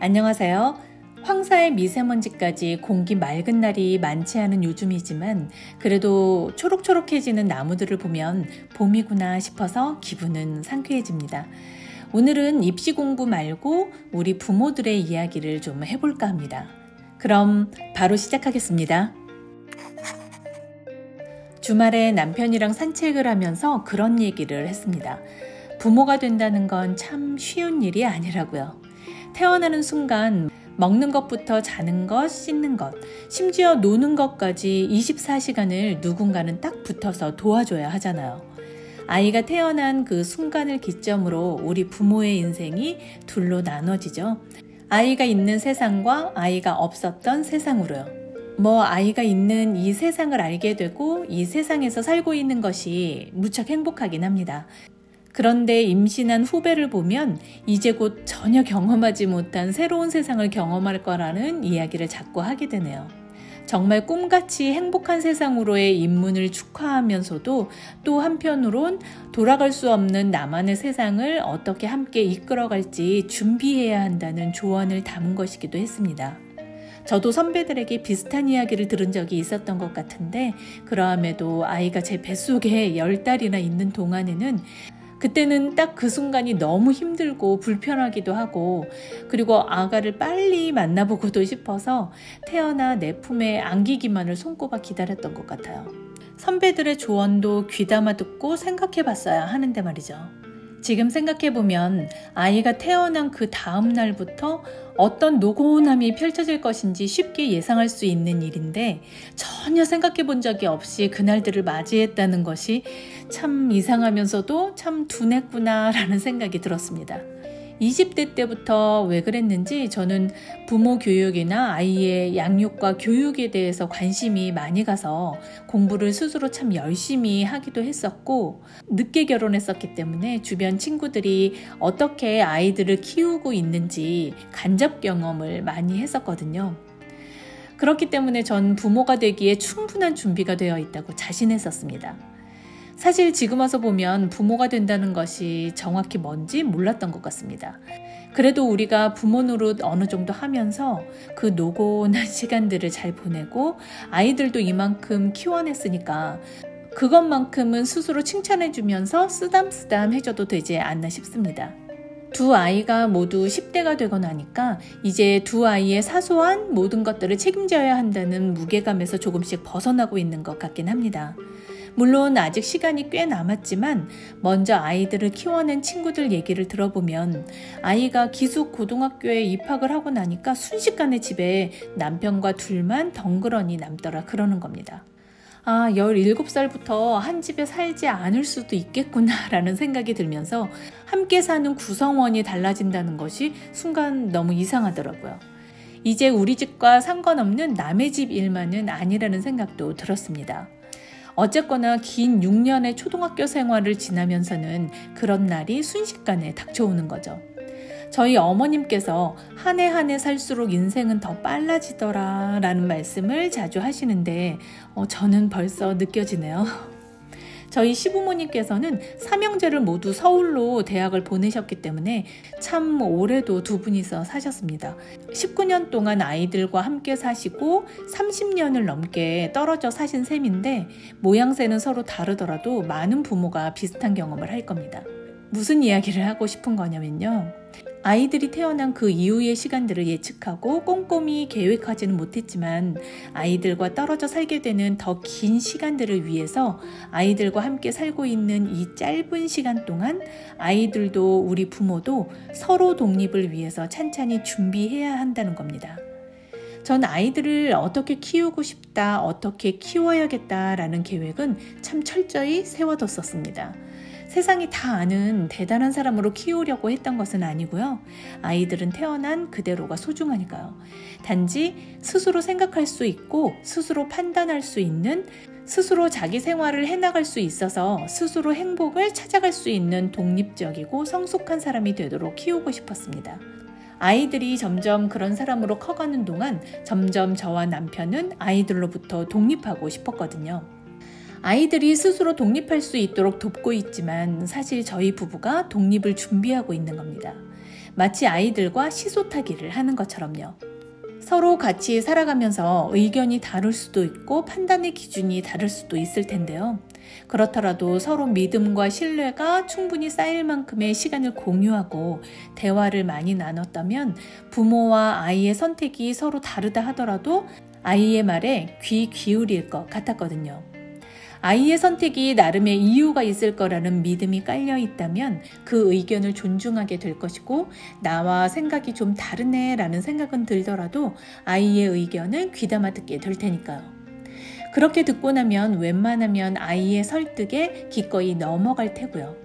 안녕하세요. 황사의 미세먼지까지 공기 맑은 날이 많지 않은 요즘이지만 그래도 초록초록해지는 나무들을 보면 봄이구나 싶어서 기분은 상쾌해집니다. 오늘은 입시 공부 말고 우리 부모들의 이야기를 좀 해볼까 합니다. 그럼 바로 시작하겠습니다. 주말에 남편이랑 산책을 하면서 그런 얘기를 했습니다. 부모가 된다는 건 참 쉬운 일이 아니라고요. 태어나는 순간 먹는 것부터 자는 것, 씻는 것, 심지어 노는 것까지 24시간을 누군가는 딱 붙어서 도와줘야 하잖아요. 아이가 태어난 그 순간을 기점으로 우리 부모의 인생이 둘로 나눠지죠. 아이가 있는 세상과 아이가 없었던 세상으로요. 아이가 있는 이 세상을 알게 되고 이 세상에서 살고 있는 것이 무척 행복하긴 합니다. 그런데 임신한 후배를 보면 이제 곧 전혀 경험하지 못한 새로운 세상을 경험할 거라는 이야기를 자꾸 하게 되네요. 정말 꿈같이 행복한 세상으로의 입문을 축하하면서도 또 한편으론 돌아갈 수 없는 나만의 세상을 어떻게 함께 이끌어갈지 준비해야 한다는 조언을 담은 것이기도 했습니다. 저도 선배들에게 비슷한 이야기를 들은 적이 있었던 것 같은데 그러함에도 아이가 제 뱃속에 10달이나 있는 동안에는 그때는 딱 그 순간이 너무 힘들고 불편하기도 하고 그리고 아가를 빨리 만나보고도 싶어서 태어나 내 품에 안기기만을 손꼽아 기다렸던 것 같아요. 선배들의 조언도 귀담아 듣고 생각해 봤어야 하는데 말이죠. 지금 생각해보면 아이가 태어난 그 다음 날부터 어떤 노곤함이 펼쳐질 것인지 쉽게 예상할 수 있는 일인데 전혀 생각해 본 적이 없이 그날들을 맞이했다는 것이 참 이상하면서도 참 둔했구나라는 생각이 들었습니다. 20대 때부터 왜 그랬는지 저는 부모 교육이나 아이의 양육과 교육에 대해서 관심이 많이 가서 공부를 스스로 참 열심히 하기도 했었고 늦게 결혼했었기 때문에 주변 친구들이 어떻게 아이들을 키우고 있는지 간접 경험을 많이 했었거든요. 그렇기 때문에 전 부모가 되기에 충분한 준비가 되어 있다고 자신했었습니다. 사실 지금 와서 보면 부모가 된다는 것이 정확히 뭔지 몰랐던 것 같습니다. 그래도 우리가 부모 노릇 어느 정도 하면서 그 노곤한 시간들을 잘 보내고 아이들도 이만큼 키워냈으니까 그것만큼은 스스로 칭찬해주면서 쓰담쓰담 해줘도 되지 않나 싶습니다. 두 아이가 모두 10대가 되고 나니까 이제 두 아이의 사소한 모든 것들을 책임져야 한다는 무게감에서 조금씩 벗어나고 있는 것 같긴 합니다. 물론 아직 시간이 꽤 남았지만 먼저 아이들을 키워낸 친구들 얘기를 들어보면 아이가 기숙 고등학교에 입학을 하고 나니까 순식간에 집에 남편과 둘만 덩그러니 남더라 그러는 겁니다. 17살부터 한 집에 살지 않을 수도 있겠구나라는 생각이 들면서 함께 사는 구성원이 달라진다는 것이 순간 너무 이상하더라고요. 이제 우리 집과 상관없는 남의 집 일만은 아니라는 생각도 들었습니다. 어쨌거나 긴 6년의 초등학교 생활을 지나면서는 그런 날이 순식간에 닥쳐오는 거죠. 저희 어머님께서 한 해 한 해 살수록 인생은 더 빨라지더라 라는 말씀을 자주 하시는데 저는 벌써 느껴지네요. 저희 시부모님께서는 삼형제를 모두 서울로 대학을 보내셨기 때문에 참 오래도 두 분이서 사셨습니다. 19년 동안 아이들과 함께 사시고 30년을 넘게 떨어져 사신 셈인데 모양새는 서로 다르더라도 많은 부모가 비슷한 경험을 할 겁니다. 무슨 이야기를 하고 싶은 거냐면요. 아이들이 태어난 그 이후의 시간들을 예측하고 꼼꼼히 계획하지는 못했지만 아이들과 떨어져 살게 되는 더 긴 시간들을 위해서 아이들과 함께 살고 있는 이 짧은 시간 동안 아이들도 우리 부모도 서로 독립을 위해서 찬찬히 준비해야 한다는 겁니다. 전 아이들을 어떻게 키우고 싶다, 어떻게 키워야겠다라는 계획은 참 철저히 세워뒀었습니다. 세상이 다 아는 대단한 사람으로 키우려고 했던 것은 아니고요. 아이들은 태어난 그대로가 소중하니까요. 단지 스스로 생각할 수 있고 스스로 판단할 수 있는 스스로 자기 생활을 해나갈 수 있어서 스스로 행복을 찾아갈 수 있는 독립적이고 성숙한 사람이 되도록 키우고 싶었습니다. 아이들이 점점 그런 사람으로 커가는 동안 점점 저와 남편은 아이들로부터 독립하고 싶었거든요. 아이들이 스스로 독립할 수 있도록 돕고 있지만 사실 저희 부부가 독립을 준비하고 있는 겁니다. 마치 아이들과 시소타기를 하는 것처럼요. 서로 같이 살아가면서 의견이 다를 수도 있고 판단의 기준이 다를 수도 있을 텐데요. 그렇더라도 서로 믿음과 신뢰가 충분히 쌓일 만큼의 시간을 공유하고 대화를 많이 나눴다면 부모와 아이의 선택이 서로 다르다 하더라도 아이의 말에 귀 기울일 것 같았거든요. 아이의 선택이 나름의 이유가 있을 거라는 믿음이 깔려 있다면 그 의견을 존중하게 될 것이고, 나와 생각이 좀 다르네 라는 생각은 들더라도 아이의 의견을 귀담아 듣게 될 테니까요. 그렇게 듣고 나면 웬만하면 아이의 설득에 기꺼이 넘어갈 테고요.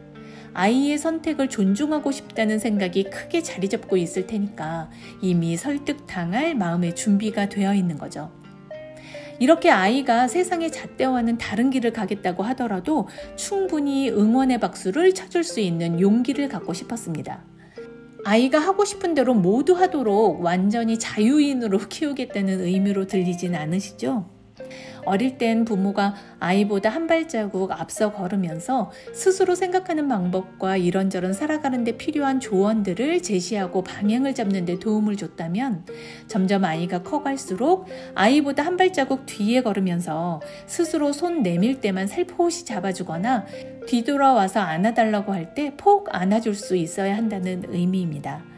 아이의 선택을 존중하고 싶다는 생각이 크게 자리 잡고 있을 테니까 이미 설득당할 마음의 준비가 되어 있는 거죠. 이렇게 아이가 세상의 잣대와는 다른 길을 가겠다고 하더라도 충분히 응원의 박수를 쳐줄 수 있는 용기를 갖고 싶었습니다. 아이가 하고 싶은 대로 모두 하도록 완전히 자유인으로 키우겠다는 의미로 들리진 않으시죠? 어릴 땐 부모가 아이보다 한 발자국 앞서 걸으면서 스스로 생각하는 방법과 이런저런 살아가는 데 필요한 조언들을 제시하고 방향을 잡는 데 도움을 줬다면, 점점 아이가 커갈수록 아이보다 한 발자국 뒤에 걸으면서 스스로 손 내밀 때만 살포시 잡아주거나 뒤돌아와서 안아달라고 할 때 폭 안아줄 수 있어야 한다는 의미입니다.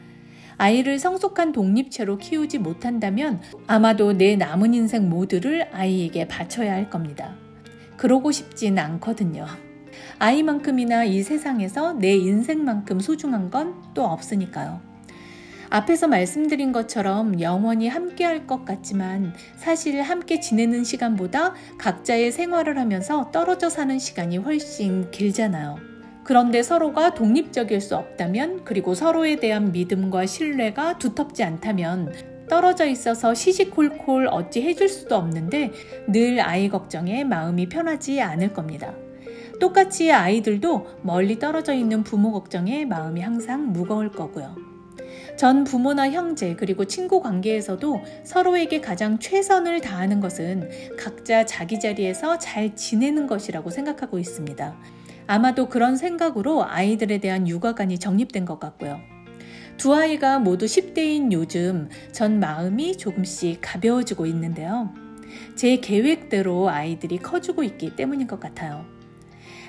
아이를 성숙한 독립체로 키우지 못한다면 아마도 내 남은 인생 모두를 아이에게 바쳐야 할 겁니다. 그러고 싶진 않거든요. 아이만큼이나 이 세상에서 내 인생만큼 소중한 건 또 없으니까요. 앞에서 말씀드린 것처럼 영원히 함께 할 것 같지만 사실 함께 지내는 시간보다 각자의 생활을 하면서 떨어져 사는 시간이 훨씬 길잖아요. 그런데 서로가 독립적일 수 없다면, 그리고 서로에 대한 믿음과 신뢰가 두텁지 않다면 떨어져 있어서 시시콜콜 어찌 해줄 수도 없는데 늘 아이 걱정에 마음이 편하지 않을 겁니다. 똑같이 아이들도 멀리 떨어져 있는 부모 걱정에 마음이 항상 무거울 거고요. 전 부모나 형제 그리고 친구 관계에서도 서로에게 가장 최선을 다하는 것은 각자 자기 자리에서 잘 지내는 것이라고 생각하고 있습니다. 아마도 그런 생각으로 아이들에 대한 육아관이 정립된 것 같고요. 두 아이가 모두 10대인 요즘 전 마음이 조금씩 가벼워지고 있는데요. 제 계획대로 아이들이 커주고 있기 때문인 것 같아요.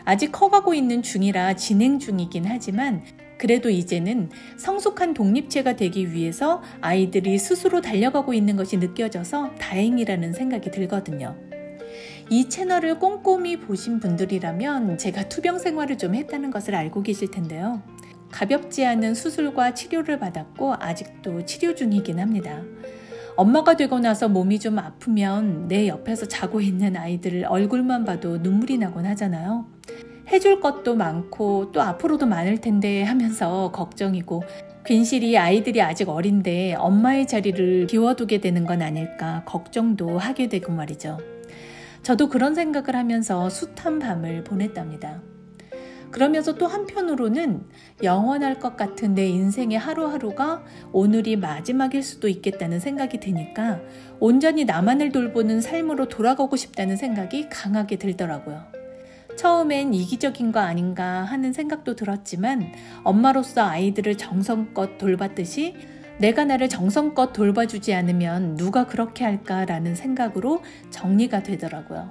아직 커가고 있는 중이라 진행 중이긴 하지만 그래도 이제는 성숙한 독립체가 되기 위해서 아이들이 스스로 달려가고 있는 것이 느껴져서 다행이라는 생각이 들거든요. 이 채널을 꼼꼼히 보신 분들이라면 제가 투병 생활을 좀 했다는 것을 알고 계실 텐데요. 가볍지 않은 수술과 치료를 받았고 아직도 치료 중이긴 합니다. 엄마가 되고 나서 몸이 좀 아프면 내 옆에서 자고 있는 아이들 얼굴만 봐도 눈물이 나곤 하잖아요. 해줄 것도 많고 또 앞으로도 많을 텐데 하면서 걱정이고, 괜시리 아이들이 아직 어린데 엄마의 자리를 비워두게 되는 건 아닐까 걱정도 하게 되고 말이죠. 저도 그런 생각을 하면서 숱한 밤을 보냈답니다. 그러면서 또 한편으로는 영원할 것 같은 내 인생의 하루하루가 오늘이 마지막일 수도 있겠다는 생각이 드니까 온전히 나만을 돌보는 삶으로 돌아가고 싶다는 생각이 강하게 들더라고요. 처음엔 이기적인 거 아닌가 하는 생각도 들었지만 엄마로서 아이들을 정성껏 돌봤듯이 내가 나를 정성껏 돌봐주지 않으면 누가 그렇게 할까라는 생각으로 정리가 되더라고요.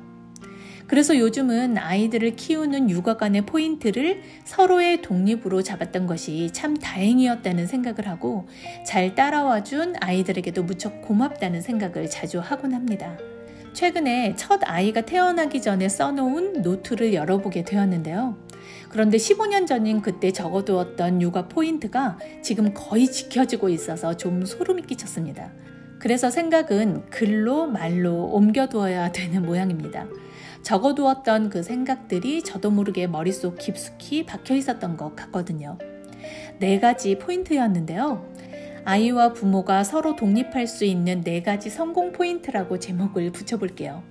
그래서 요즘은 아이들을 키우는 육아관의 포인트를 서로의 독립으로 잡았던 것이 참 다행이었다는 생각을 하고, 잘 따라와준 아이들에게도 무척 고맙다는 생각을 자주 하곤 합니다. 최근에 첫 아이가 태어나기 전에 써놓은 노트를 열어보게 되었는데요. 그런데 15년 전인 그때 적어두었던 육아 포인트가 지금 거의 지켜지고 있어서 좀 소름이 끼쳤습니다. 그래서 생각은 글로 말로 옮겨두어야 되는 모양입니다. 적어두었던 그 생각들이 저도 모르게 머릿속 깊숙이 박혀 있었던 것 같거든요. 4가지 포인트였는데요. 아이와 부모가 서로 독립할 수 있는 4가지 성공 포인트라고 제목을 붙여볼게요.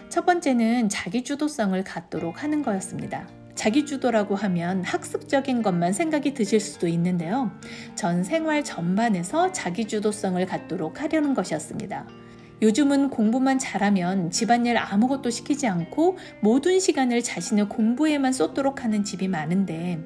첫 번째는 자기주도성을 갖도록 하는 거였습니다. 자기주도라고 하면 학습적인 것만 생각이 드실 수도 있는데요. 전 생활 전반에서 자기주도성을 갖도록 하려는 것이었습니다. 요즘은 공부만 잘하면 집안일 아무것도 시키지 않고 모든 시간을 자신의 공부에만 쏟도록 하는 집이 많은데,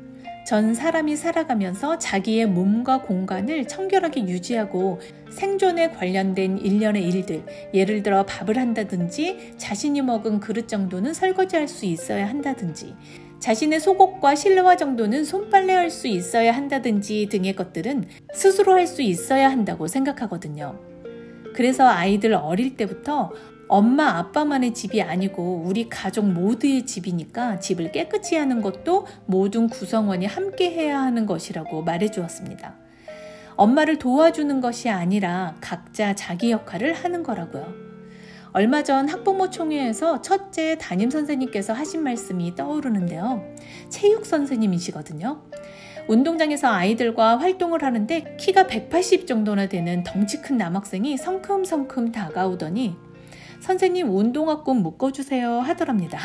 전 사람이 살아가면서 자기의 몸과 공간을 청결하게 유지하고 생존에 관련된 일련의 일들, 예를 들어 밥을 한다든지 자신이 먹은 그릇 정도는 설거지할 수 있어야 한다든지 자신의 속옷과 실내화 정도는 손빨래할 수 있어야 한다든지 등의 것들은 스스로 할 수 있어야 한다고 생각하거든요. 그래서 아이들 어릴 때부터 엄마 아빠만의 집이 아니고 우리 가족 모두의 집이니까 집을 깨끗이 하는 것도 모든 구성원이 함께 해야 하는 것이라고 말해주었습니다. 엄마를 도와주는 것이 아니라 각자 자기 역할을 하는 거라고요. 얼마 전 학부모 총회에서 첫째 담임 선생님께서 하신 말씀이 떠오르는데요. 체육 선생님이시거든요. 운동장에서 아이들과 활동을 하는데 키가 180 정도나 되는 덩치 큰 남학생이 성큼성큼 다가오더니 선생님 운동화 꼭 묶어주세요 하더랍니다.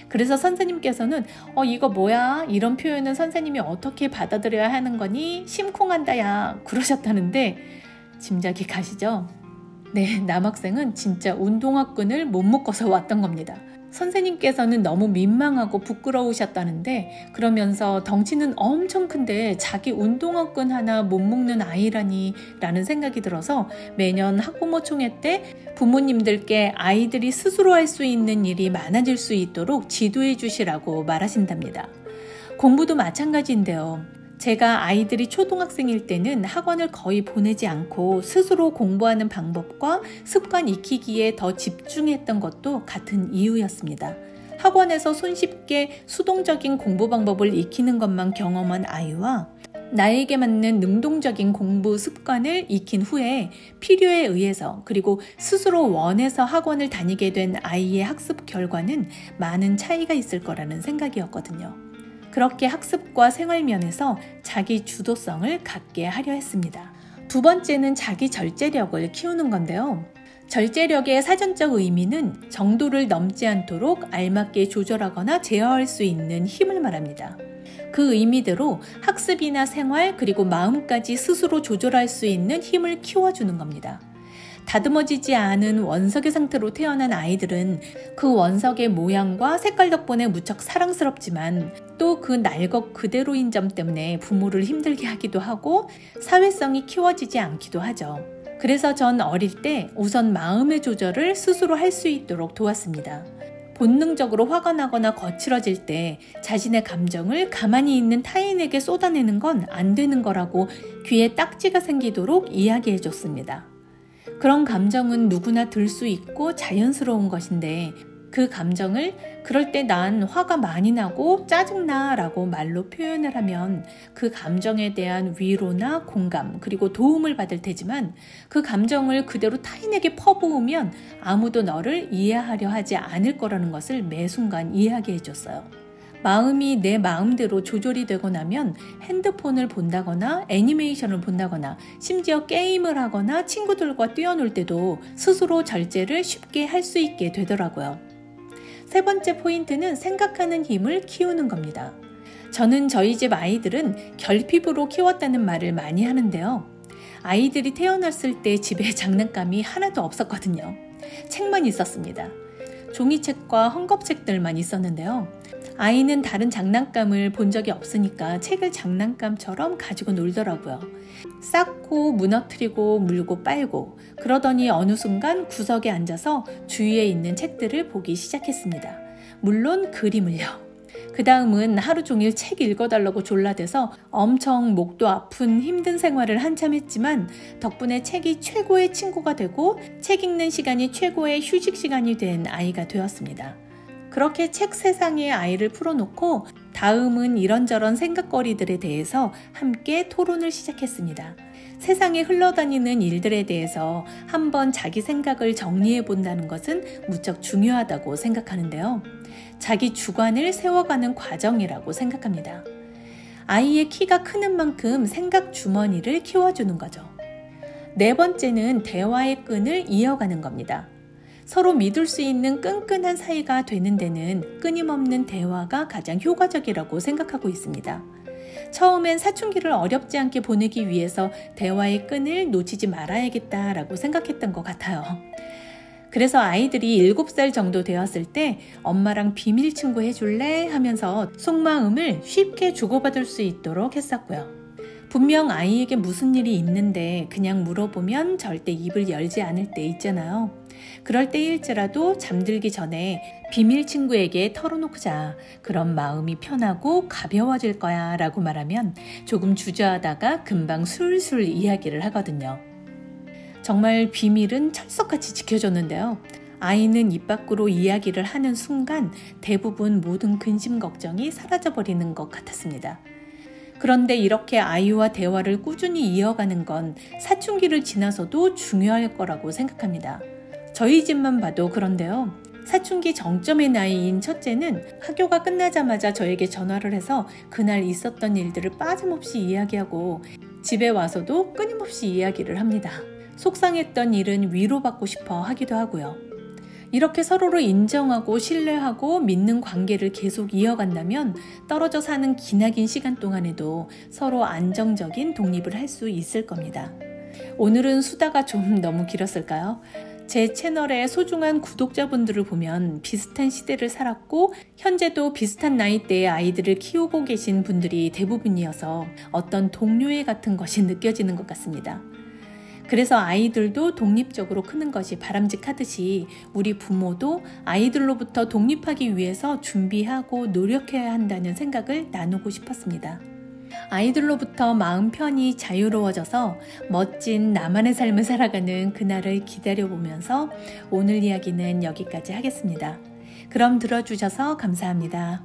그래서 선생님께서는 이거 뭐야? 이런 표현은 선생님이 어떻게 받아들여야 하는 거니? 심쿵한다 야 그러셨다는데 짐작이 가시죠? 네, 남학생은 진짜 운동화끈을 못 묶어서 왔던 겁니다. 선생님께서는 너무 민망하고 부끄러우셨다는데 그러면서 덩치는 엄청 큰데 자기 운동화끈 하나 못 묶는 아이라니 라는 생각이 들어서 매년 학부모 총회 때 부모님들께 아이들이 스스로 할 수 있는 일이 많아질 수 있도록 지도해 주시라고 말하신답니다. 공부도 마찬가지인데요. 제가 아이들이 초등학생일 때는 학원을 거의 보내지 않고 스스로 공부하는 방법과 습관 익히기에 더 집중했던 것도 같은 이유였습니다. 학원에서 손쉽게 수동적인 공부 방법을 익히는 것만 경험한 아이와 나에게 맞는 능동적인 공부 습관을 익힌 후에 필요에 의해서 그리고 스스로 원해서 학원을 다니게 된 아이의 학습 결과는 많은 차이가 있을 거라는 생각이었거든요. 그렇게 학습과 생활면에서 자기 주도성을 갖게 하려 했습니다. 두 번째는 자기 절제력을 키우는 건데요. 절제력의 사전적 의미는 정도를 넘지 않도록 알맞게 조절하거나 제어할 수 있는 힘을 말합니다. 그 의미대로 학습이나 생활 그리고 마음까지 스스로 조절할 수 있는 힘을 키워주는 겁니다. 다듬어지지 않은 원석의 상태로 태어난 아이들은 그 원석의 모양과 색깔 덕분에 무척 사랑스럽지만 또 그 날것 그대로인 점 때문에 부모를 힘들게 하기도 하고 사회성이 키워지지 않기도 하죠. 그래서 전 어릴 때 우선 마음의 조절을 스스로 할 수 있도록 도왔습니다. 본능적으로 화가 나거나 거칠어질 때 자신의 감정을 가만히 있는 타인에게 쏟아내는 건 안 되는 거라고 귀에 딱지가 생기도록 이야기해 줬습니다. 그런 감정은 누구나 들 수 있고 자연스러운 것인데 그 감정을 그럴 때 난 화가 많이 나고 짜증나 라고 말로 표현을 하면 그 감정에 대한 위로나 공감 그리고 도움을 받을 테지만 그 감정을 그대로 타인에게 퍼부으면 아무도 너를 이해하려 하지 않을 거라는 것을 매 순간 이야기해 줬어요. 마음이 내 마음대로 조절이 되고 나면 핸드폰을 본다거나 애니메이션을 본다거나 심지어 게임을 하거나 친구들과 뛰어놀 때도 스스로 절제를 쉽게 할 수 있게 되더라고요. 세 번째 포인트는 생각하는 힘을 키우는 겁니다. 저는 저희 집 아이들은 결핍으로 키웠다는 말을 많이 하는데요. 아이들이 태어났을 때 집에 장난감이 하나도 없었거든요. 책만 있었습니다. 종이책과 헝겊책들만 있었는데요. 아이는 다른 장난감을 본 적이 없으니까 책을 장난감처럼 가지고 놀더라고요. 쌓고 무너뜨리고 물고 빨고 그러더니 어느 순간 구석에 앉아서 주위에 있는 책들을 보기 시작했습니다. 물론 그림을요. 그 다음은 하루 종일 책 읽어달라고 졸라대서 엄청 목도 아픈 힘든 생활을 한참 했지만 덕분에 책이 최고의 친구가 되고 책 읽는 시간이 최고의 휴식 시간이 된 아이가 되었습니다. 그렇게 책 세상에 아이를 풀어놓고 다음은 이런저런 생각거리들에 대해서 함께 토론을 시작했습니다. 세상에 흘러다니는 일들에 대해서 한번 자기 생각을 정리해 본다는 것은 무척 중요하다고 생각하는데요. 자기 주관을 세워가는 과정이라고 생각합니다. 아이의 키가 크는 만큼 생각 주머니를 키워주는 거죠. 네 번째는 대화의 끈을 이어가는 겁니다. 서로 믿을 수 있는 끈끈한 사이가 되는 데는 끊임없는 대화가 가장 효과적이라고 생각하고 있습니다. 처음엔 사춘기를 어렵지 않게 보내기 위해서 대화의 끈을 놓치지 말아야겠다라고 생각했던 것 같아요. 그래서 아이들이 7살 정도 되었을 때 엄마랑 비밀 친구 해줄래? 하면서 속마음을 쉽게 주고받을 수 있도록 했었고요. 분명 아이에게 무슨 일이 있는데 그냥 물어보면 절대 입을 열지 않을 때 있잖아요. 그럴 때일지라도 잠들기 전에 비밀 친구에게 털어놓자. 그런 마음이 편하고 가벼워질 거야 라고 말하면 조금 주저하다가 금방 술술 이야기를 하거든요. 정말 비밀은 철석같이 지켜줬는데요. 아이는 입 밖으로 이야기를 하는 순간 대부분 모든 근심 걱정이 사라져버리는 것 같았습니다. 그런데 이렇게 아이와 대화를 꾸준히 이어가는 건 사춘기를 지나서도 중요할 거라고 생각합니다. 저희 집만 봐도 그런데요. 사춘기 정점의 나이인 첫째는 학교가 끝나자마자 저에게 전화를 해서 그날 있었던 일들을 빠짐없이 이야기하고 집에 와서도 끊임없이 이야기를 합니다. 속상했던 일은 위로받고 싶어 하기도 하고요. 이렇게 서로를 인정하고 신뢰하고 믿는 관계를 계속 이어간다면 떨어져 사는 기나긴 시간 동안에도 서로 안정적인 독립을 할 수 있을 겁니다. 오늘은 수다가 좀 너무 길었을까요? 제 채널의 소중한 구독자분들을 보면 비슷한 시대를 살았고 현재도 비슷한 나이대의 아이들을 키우고 계신 분들이 대부분이어서 어떤 동료애 같은 것이 느껴지는 것 같습니다. 그래서 아이들도 독립적으로 크는 것이 바람직하듯이 우리 부모도 아이들로부터 독립하기 위해서 준비하고 노력해야 한다는 생각을 나누고 싶었습니다. 아이들로부터 마음 편히 자유로워져서 멋진 나만의 삶을 살아가는 그날을 기다려보면서 오늘 이야기는 여기까지 하겠습니다. 그럼 들어주셔서 감사합니다.